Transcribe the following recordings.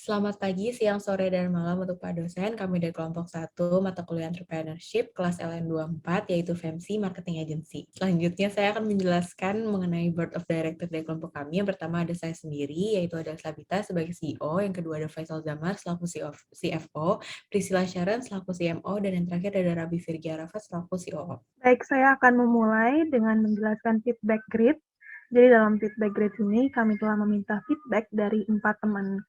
Selamat pagi, siang, sore, dan malam untuk Pak dosen. Kami dari kelompok 1 mata kuliah Entrepreneurship kelas LN24 yaitu FEMC Marketing Agency. Selanjutnya saya akan menjelaskan mengenai Board of Director dari kelompok kami. Yang pertama ada saya sendiri, yaitu ada Slabita sebagai CEO. Yang kedua ada Faisal Zamar selaku CFO, Priscilla Sharon selaku CMO, dan yang terakhir ada Rabi Firgi Arafat selaku COO. Baik, saya akan memulai dengan menjelaskan feedback grid. Jadi dalam feedback grid ini kami telah meminta feedback dari 4 teman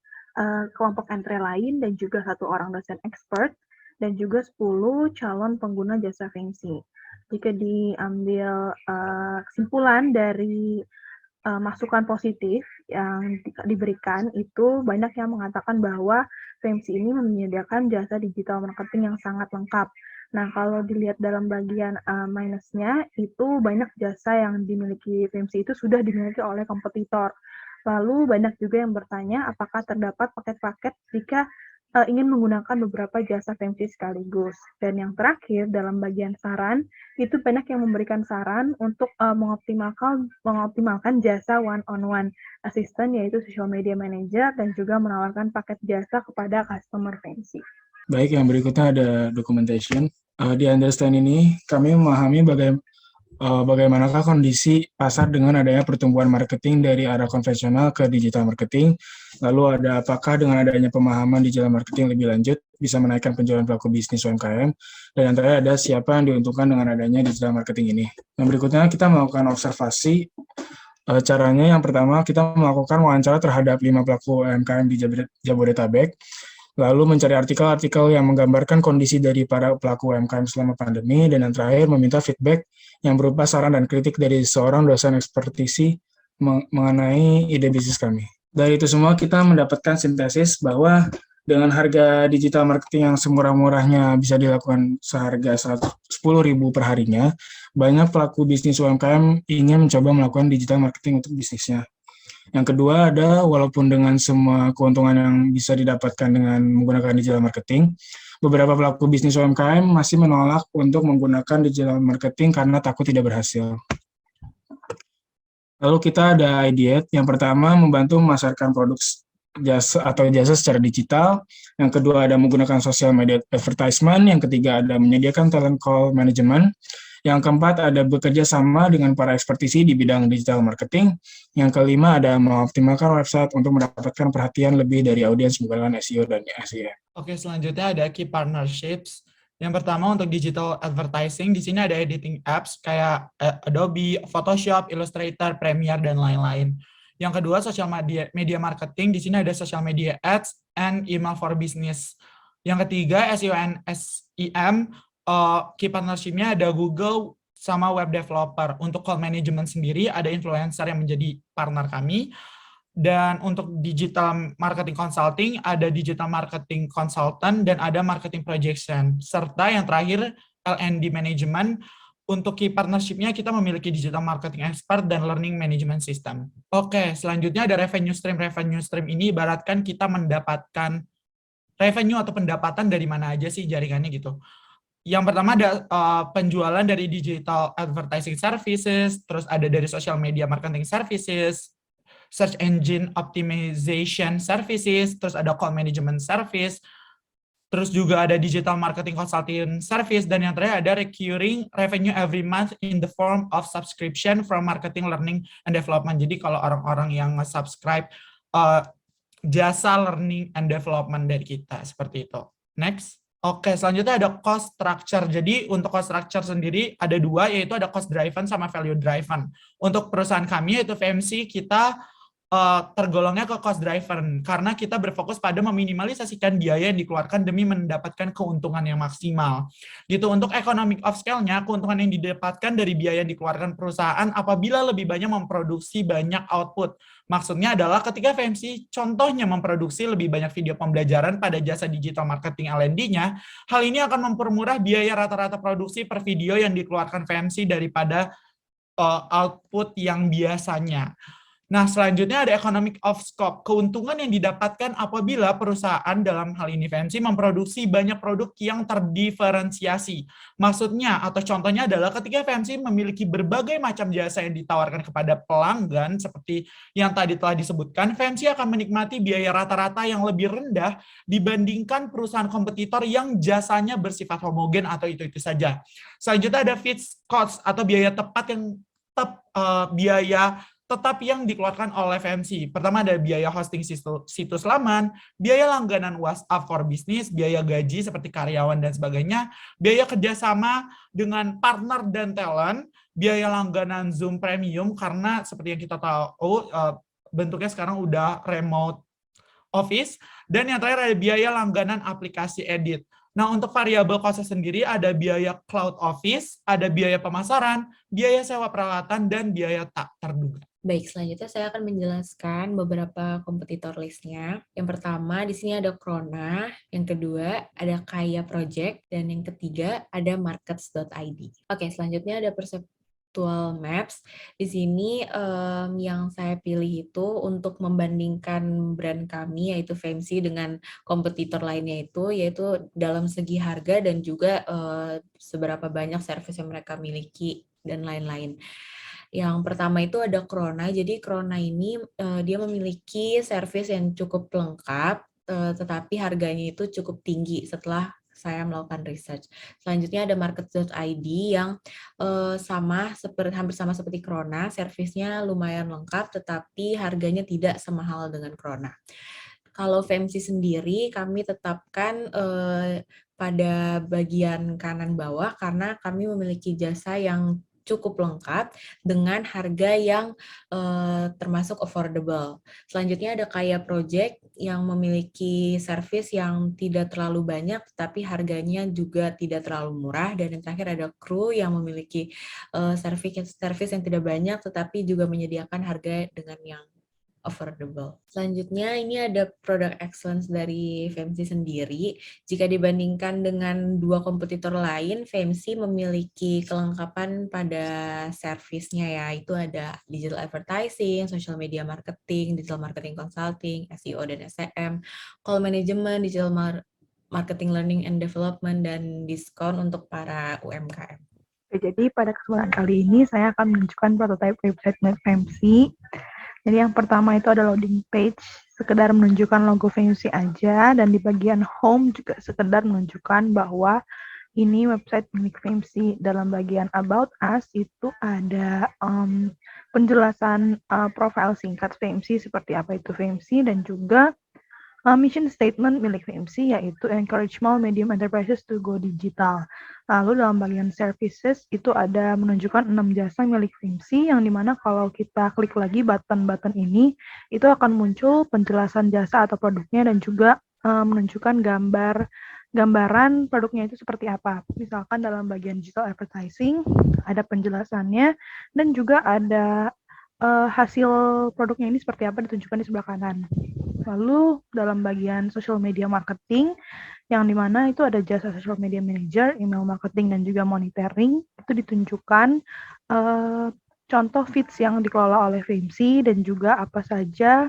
kelompok entre lain dan juga 1 orang dosen expert dan juga 10 calon pengguna jasa FEMC. Jika diambil kesimpulan dari masukan positif yang diberikan itu banyak yang mengatakan bahwa FEMC ini menyediakan jasa digital marketing yang sangat lengkap. Nah, kalau dilihat dalam bagian minusnya, itu banyak jasa yang dimiliki FEMC itu sudah dimiliki oleh kompetitor. Lalu banyak juga yang bertanya apakah terdapat paket-paket jika ingin menggunakan beberapa jasa FEMC sekaligus. Dan yang terakhir, dalam bagian saran, itu banyak yang memberikan saran untuk mengoptimalkan jasa one-on-one assistant, yaitu social media manager, dan juga menawarkan paket jasa kepada customer FEMC. Baik, yang berikutnya ada documentation. Di understand ini, kami memahami bagaimanakah kondisi pasar dengan adanya pertumbuhan marketing dari arah konvensional ke digital marketing. Lalu ada apakah dengan adanya pemahaman digital marketing lebih lanjut bisa menaikkan penjualan pelaku bisnis UMKM. Dan yang terakhir ada siapa yang diuntungkan dengan adanya digital marketing ini. Yang berikutnya kita melakukan observasi. Caranya yang pertama kita melakukan wawancara terhadap 5 pelaku UMKM di Jabodetabek. Lalu mencari artikel-artikel yang menggambarkan kondisi dari para pelaku UMKM selama pandemi, dan yang terakhir meminta feedback yang berupa saran dan kritik dari seorang dosen ekspertisi mengenai ide bisnis kami. Dari itu semua kita mendapatkan sintesis bahwa dengan harga digital marketing yang semurah-murahnya bisa dilakukan seharga 10.000 per harinya, banyak pelaku bisnis UMKM ingin mencoba melakukan digital marketing untuk bisnisnya. Yang kedua ada, walaupun dengan semua keuntungan yang bisa didapatkan dengan menggunakan digital marketing, beberapa pelaku bisnis UMKM masih menolak untuk menggunakan digital marketing karena takut tidak berhasil. Lalu kita ada Ideate. Yang pertama, membantu memasarkan produk jasa secara digital. Yang kedua ada menggunakan social media advertisement. Yang ketiga ada menyediakan talent call management. Yang keempat ada bekerja sama dengan para ekspertisi di bidang digital marketing. Yang kelima ada mengoptimalkan website untuk mendapatkan perhatian lebih dari audiens menggunakan SEO dan SEM. Oke, selanjutnya ada key partnerships. Yang pertama untuk digital advertising, di sini ada editing apps kayak Adobe, Photoshop, Illustrator, Premiere, dan lain-lain. Yang kedua, social media marketing, di sini ada social media ads and email for business. Yang ketiga, SEO and SEM, key partnership-nya ada Google sama web developer. Untuk call management sendiri ada influencer yang menjadi partner kami. Dan untuk digital marketing consulting ada digital marketing consultant dan ada marketing projection. Serta yang terakhir L&D management. Untuk key partnership-nya kita memiliki digital marketing expert dan learning management system. Oke, selanjutnya ada revenue stream. Revenue stream ini ibaratkan kita mendapatkan revenue atau pendapatan dari mana aja sih jaringannya gitu. Yang pertama ada penjualan dari digital advertising services, terus ada dari social media marketing services, search engine optimization services, terus ada call management service, terus juga ada digital marketing consulting service, dan yang terakhir ada recurring revenue every month in the form of subscription from marketing, learning, and development. Jadi kalau orang-orang yang nge-subscribe jasa learning and development dari kita, seperti itu. Next. Oke, selanjutnya ada cost structure. Jadi untuk cost structure sendiri ada 2, yaitu ada cost driven sama value driven. Untuk perusahaan kami yaitu FEMC, kita tergolongnya ke cost driven karena kita berfokus pada meminimalisasikan biaya yang dikeluarkan demi mendapatkan keuntungan yang maksimal. Gitu. Untuk economic of scale-nya, keuntungan yang didapatkan dari biaya yang dikeluarkan perusahaan apabila lebih banyak memproduksi banyak output. Maksudnya adalah ketika FEMC contohnya memproduksi lebih banyak video pembelajaran pada jasa digital marketing L&D-nya, hal ini akan mempermurah biaya rata-rata produksi per video yang dikeluarkan FEMC daripada output yang biasanya. Nah, selanjutnya ada economic of scope, keuntungan yang didapatkan apabila perusahaan dalam hal ini FMC memproduksi banyak produk yang terdiferensiasi. Maksudnya atau contohnya adalah ketika FMC memiliki berbagai macam jasa yang ditawarkan kepada pelanggan seperti yang tadi telah disebutkan, FMC akan menikmati biaya rata-rata yang lebih rendah dibandingkan perusahaan kompetitor yang jasanya bersifat homogen atau itu-itu saja. Selanjutnya ada fixed cost atau biaya tepat yang biaya tetap yang dikeluarkan oleh FMC. Pertama ada biaya hosting situs laman, biaya langganan WhatsApp for Business, biaya gaji seperti karyawan dan sebagainya, biaya kerjasama dengan partner dan talent, biaya langganan Zoom Premium karena seperti yang kita tahu bentuknya sekarang udah remote office, dan yang terakhir ada biaya langganan aplikasi edit. Nah, untuk variabel cost sendiri ada biaya cloud office, ada biaya pemasaran, biaya sewa peralatan, dan biaya tak terduga. Baik, selanjutnya saya akan menjelaskan beberapa kompetitor listnya. Yang pertama, di sini ada Krona. Yang kedua, ada Kaya Project. Dan yang ketiga, ada Markets.id. Oke, selanjutnya ada Perceptual Maps. Di sini yang saya pilih itu untuk membandingkan brand kami, yaitu FMC, dengan kompetitor lainnya itu, yaitu dalam segi harga dan juga seberapa banyak service yang mereka miliki dan lain-lain. Yang pertama itu ada Krona. Jadi Krona ini dia memiliki service yang cukup lengkap, tetapi harganya itu cukup tinggi setelah saya melakukan research. Selanjutnya ada Markets.id yang hampir sama seperti Krona, servisnya lumayan lengkap, tetapi harganya tidak semahal dengan Krona. Kalau FMC sendiri, kami tetapkan pada bagian kanan bawah karena kami memiliki jasa yang cukup lengkap dengan harga yang termasuk affordable. Selanjutnya ada Kaya Project yang memiliki service yang tidak terlalu banyak, tapi harganya juga tidak terlalu murah. Dan yang terakhir ada Crew yang memiliki service yang tidak banyak, tetapi juga menyediakan harga dengan yang affordable. Selanjutnya ini ada product excellence dari FMC sendiri. Jika dibandingkan dengan dua kompetitor lain, FMC memiliki kelengkapan pada servisnya ya. Itu ada digital advertising, social media marketing, digital marketing consulting, SEO dan SEM, call management, digital marketing learning and development, dan diskon untuk para UMKM. Jadi pada kesempatan kali ini saya akan menunjukkan prototipe website FMC. Jadi yang pertama itu ada loading page, sekedar menunjukkan logo FMC aja, dan di bagian home juga sekedar menunjukkan bahwa ini website milik FMC. Dalam bagian about us itu ada penjelasan profil singkat FMC, seperti apa itu FMC, dan juga mission statement milik FMC, yaitu encourage small medium enterprises to go digital. Lalu dalam bagian services itu ada menunjukkan 6 jasa milik FMC, yang dimana kalau kita klik lagi button-button ini, itu akan muncul penjelasan jasa atau produknya dan juga menunjukkan gambaran produknya itu seperti apa. Misalkan dalam bagian digital advertising ada penjelasannya dan juga ada hasil produknya ini seperti apa ditunjukkan di sebelah kanan. Lalu dalam bagian social media marketing, yang dimana itu ada jasa social media manager, email marketing, dan juga monitoring, itu ditunjukkan contoh feeds yang dikelola oleh FMC dan juga apa saja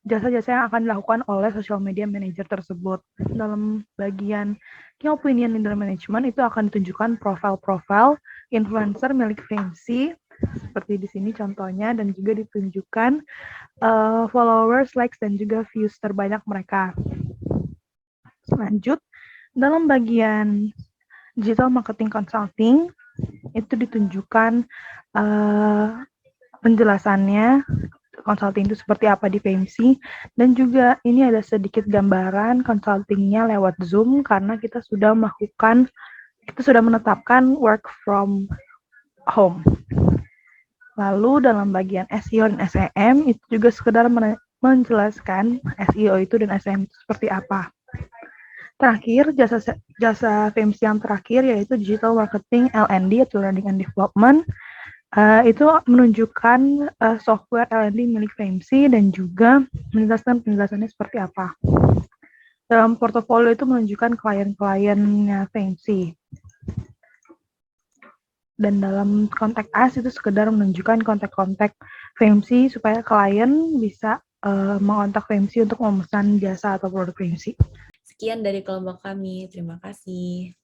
jasa-jasa yang akan dilakukan oleh social media manager tersebut. Dalam bagian key opinion leader management itu akan ditunjukkan profil-profil influencer milik FMC, seperti di sini contohnya, dan juga ditunjukkan followers, likes, dan juga views terbanyak mereka. Selanjut, dalam bagian digital marketing consulting itu ditunjukkan penjelasannya consulting itu seperti apa di FMC, dan juga ini ada sedikit gambaran consultingnya lewat Zoom karena kita sudah menetapkan work from home. Lalu dalam bagian SEO dan SEM itu juga sekedar menjelaskan SEO itu dan SEM itu seperti apa. Terakhir, jasa FMC yang terakhir yaitu Digital Marketing L&D atau Learning and Development. Itu menunjukkan software L&D milik FMC dan juga menjelaskan penjelasannya seperti apa. Dalam portofolio itu menunjukkan klien-kliennya FMC. dan dalam kontak us itu sekedar menunjukkan kontak-kontak VMC supaya klien bisa mengontak VMC untuk memesan jasa atau produk VMC. Sekian dari kelompok kami. Terima kasih.